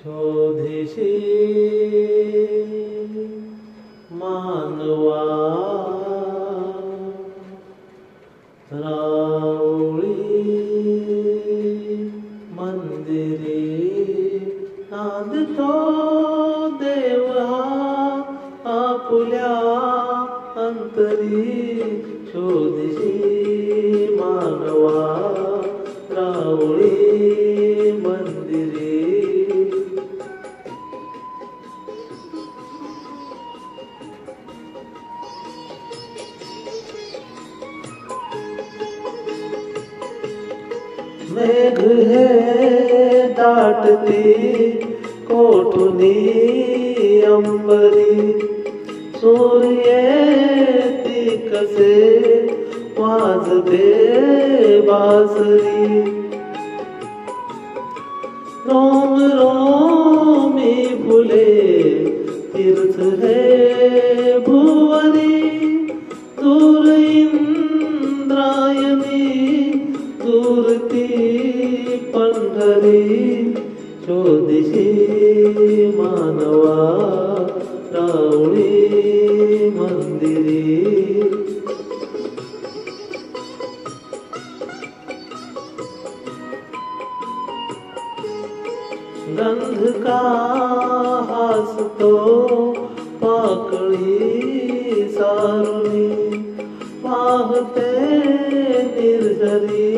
शोधिशी मानवा राऊळी मंदिरी नांदतो देव आपुल्या अंतरी शोधिशी मानवा राऊळी मंदिरी मेघ हे दाटती कोठुनी अंबरी सूर्य ती कसे वाजते बासरी रोम रोमी फुले तीर्थ हे भुवरी दूर इंद्रायणी दूर ती पंढरी शोधिशी मानवा राऊळी मंदिरी गंध का हसतो पाकळी सारुणी पाहते निर्झरी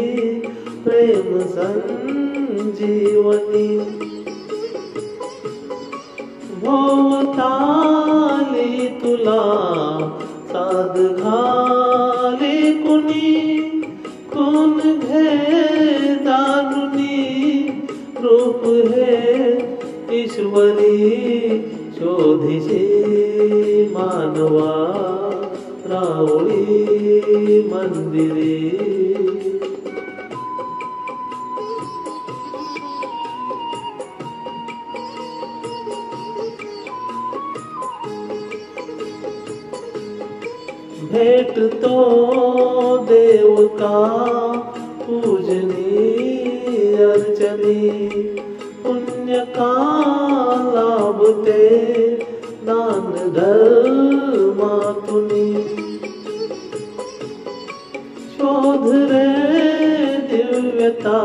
प्रेम संजीवनी भोवताली तुला साध घाली कुणी कोण घे जाणुनी रूप हे ईश्वरी शोधिशी मानवा राऊळी मंदिरी भेटतो देव का पूजनी अर्चनी पुण्य का लाभते दान धर्मातुनी शोध रे दिव्यता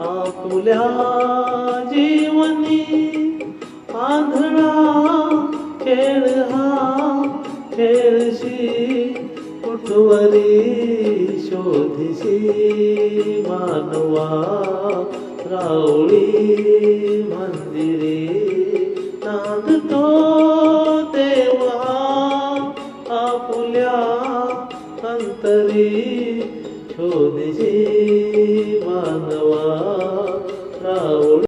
आपुल्या जीवनी आंधळा खेळ हा खेळशी कुठवरी शोधिशी मानवा राऊळी मंदिरी नांदतो देवा आपुल्या अंतरी शोधिशी मानवा राऊळी